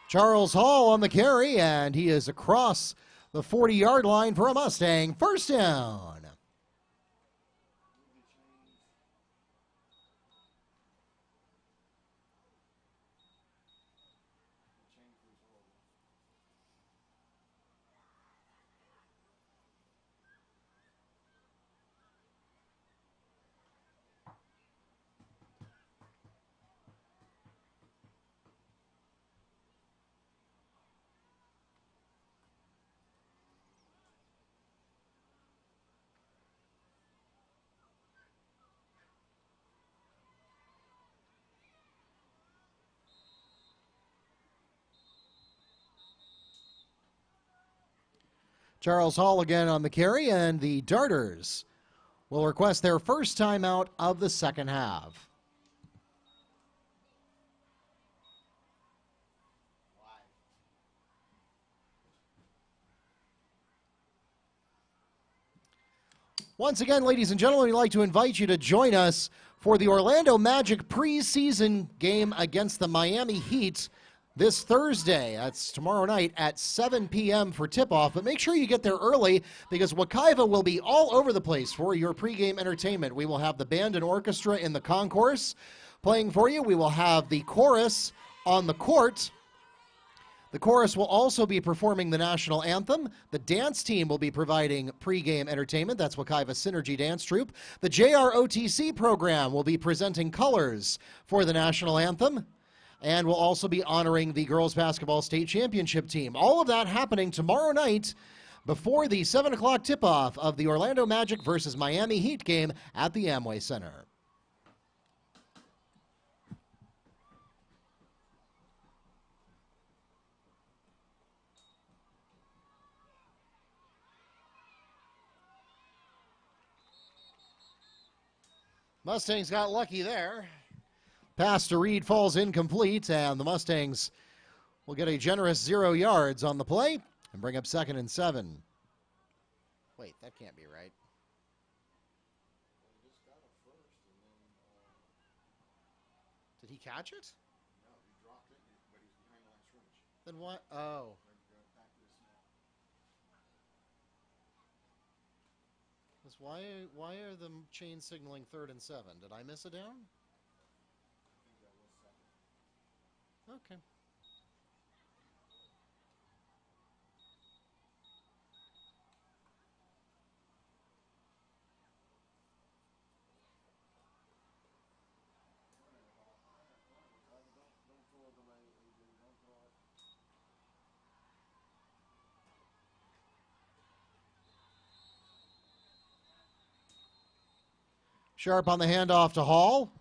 Charles Hall on the carry, and he is across the 40-yard line for a Mustang. First down. Charles Hall again on the carry, and the Darters will request their first timeout of the second half. Once again, ladies and gentlemen, we'd like to invite you to join us for the Orlando Magic preseason game against the Miami Heat this Thursday. That's tomorrow night at 7 p.m. for tip-off. But make sure you get there early because Wekiva will be all over the place for your pregame entertainment. We will have the band and orchestra in the concourse playing for you. We will have the chorus on the court. The chorus will also be performing the national anthem. The dance team will be providing pregame entertainment. That's Wekiva Synergy Dance Troupe. The JROTC program will be presenting colors for the national anthem. And we'll also be honoring the girls basketball state championship team. All of that happening tomorrow night before the 7 o'clock tip-off of the Orlando Magic versus Miami Heat game at the Amway Center. Mustangs got lucky there. Pass to Reed falls incomplete, and the Mustangs will get a generous 0 yards on the play and bring up 2nd and 7. Wait, that can't be right. Did he catch it? No, he dropped it, but he's behind the line of scrimmage. Then what? Oh. Back to the snap. Why are the chains signaling 3rd and 7? Did I miss a down? I think that was second. Okay. Sharp on the handoff to Hall.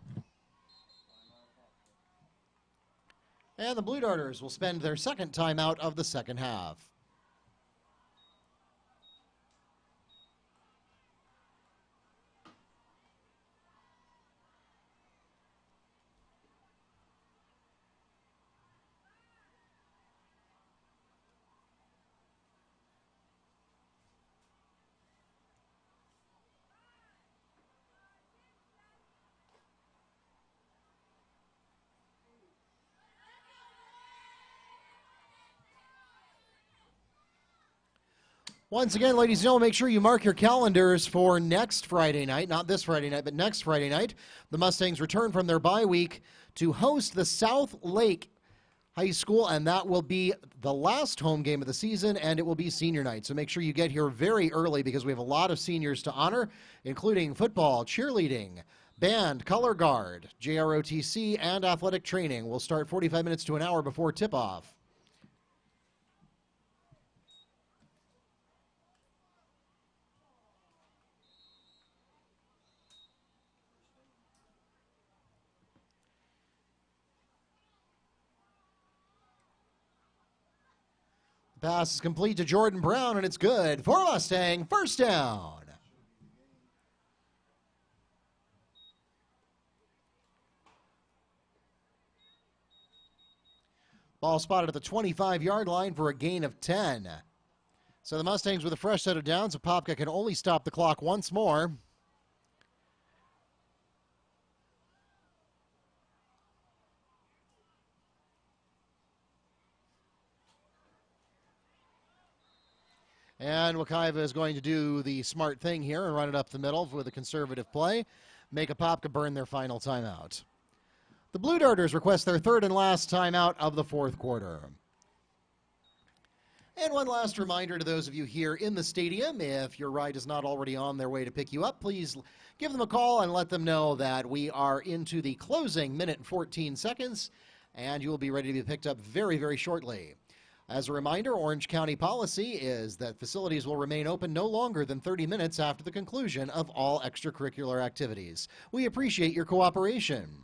And the Blue Darters will spend their second timeout of the second half. Once again, ladies and gentlemen, make sure you mark your calendars for next Friday night. Not this Friday night, but next Friday night. The Mustangs return from their bye week to host the South Lake High School, and that will be the last home game of the season, and it will be senior night. So make sure you get here very early because we have a lot of seniors to honor, including football, cheerleading, band, color guard, JROTC, and athletic training. We'll start 45 minutes to an hour before tip-off. Pass is complete to Jordan Brown, and it's good for Mustang. First down. Ball spotted at the 25-yard line for a gain of 10. So the Mustangs with a fresh set of downs. Apopka can only stop the clock once more. And Wekiva is going to do the smart thing here and run it up the middle with a conservative play. Make Apopka burn their final timeout. The Blue Darters request their third and last timeout of the fourth quarter. And one last reminder to those of you here in the stadium, if your ride is not already on their way to pick you up, please give them a call and let them know that we are into the closing minute and 14 seconds, and you will be ready to be picked up very, very shortly. As a reminder, Orange County policy is that facilities will remain open no longer than 30 minutes after the conclusion of all extracurricular activities. We appreciate your cooperation.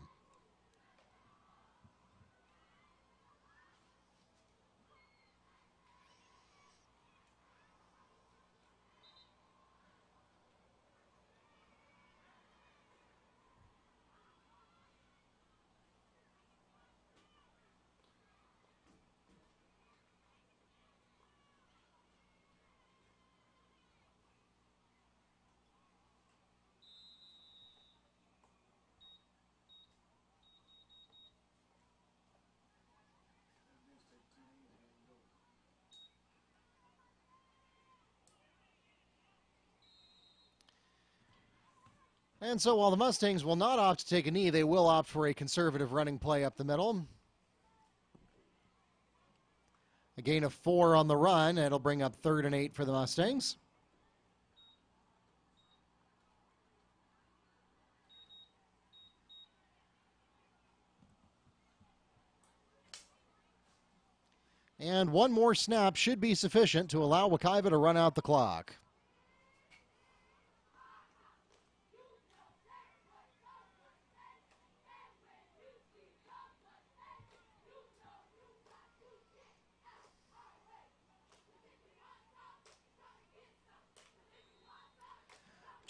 And so while the Mustangs will not opt to take a knee, they will opt for a conservative running play up the middle. A gain of 4 on the run, and it'll bring up 3rd and 8 for the Mustangs. And one more snap should be sufficient to allow Wekiva to run out the clock.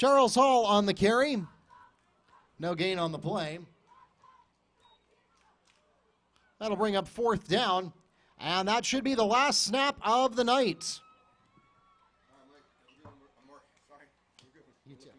Charles Hall on the carry. No gain on the play. That'll bring up 4th down, and that should be the last snap of the night. You too.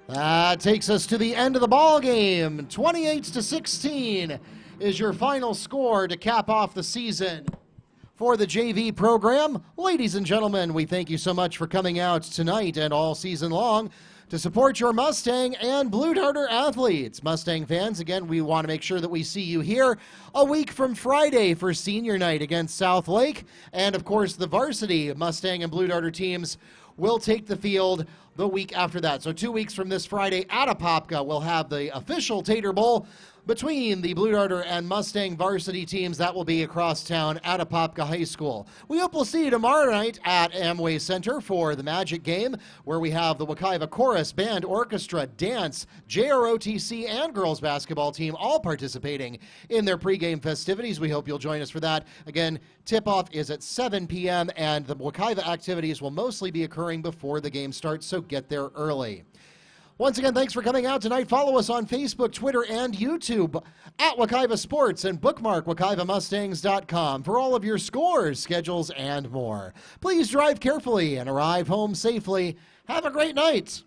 That takes us to the end of the ball game. 28-16 is your final score to cap off the season for the JV program. Ladies and gentlemen, we thank you so much for coming out tonight and all season long to support your Mustang and Blue Darter athletes. Mustang fans, again, we want to make sure that we see you here a week from Friday for senior night against South Lake. And of course, the varsity Mustang and Blue Darter teams will take the field the week after that. So 2 weeks from this Friday at Apopka, we'll have the official Tater Bowl between the Blue Darter and Mustang varsity teams. That will be across town at Apopka High School. We hope we'll see you tomorrow night at Amway Center for the Magic Game, where we have the Wekiva Chorus, Band, Orchestra, Dance, JROTC, and girls basketball team all participating in their pregame festivities. We hope you'll join us for that. Again, tip-off is at 7 p.m., and the Wekiva activities will mostly be occurring before the game starts, so get there early. Once again, thanks for coming out tonight. Follow us on Facebook, Twitter, and YouTube at Wekiva Sports, and bookmark WekivaMustangs.com for all of your scores, schedules, and more. Please drive carefully and arrive home safely. Have a great night.